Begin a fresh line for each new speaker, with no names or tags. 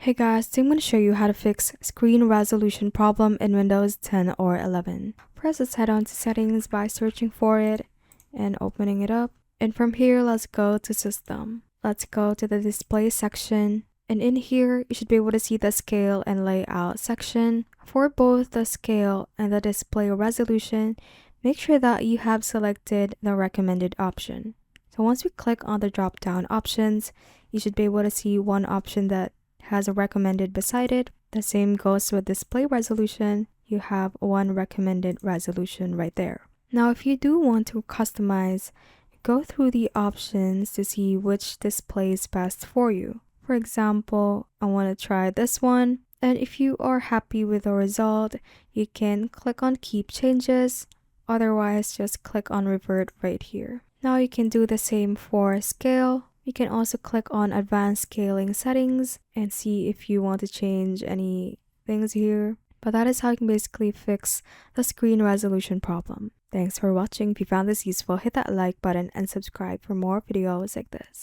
Hey guys, today I'm going to show you how to fix screen resolution problem in Windows 10 or 11. First, let's head on to settings by searching for it and opening it up. And from here, let's go to system. Let's go to the display section. And in here, you should be able to see the scale and layout section. For both the scale and the display resolution, make sure that you have selected the recommended option. So once we click on the drop down options, you should be able to see one option that has a recommended beside it. The same goes with display resolution. You have one recommended resolution right there. Now, if you do want to customize, go through the options to see which display is best for you. For example, I want to try this one. And if you are happy with the result, you can click on keep changes. Otherwise, just click on revert right here. Now you can do the same for scale. You can also click on advanced scaling settings and see if you want to change any things here. But that is how you can basically fix the screen resolution problem. Thanks for watching. If you found this useful, hit that like button and subscribe for more videos like this.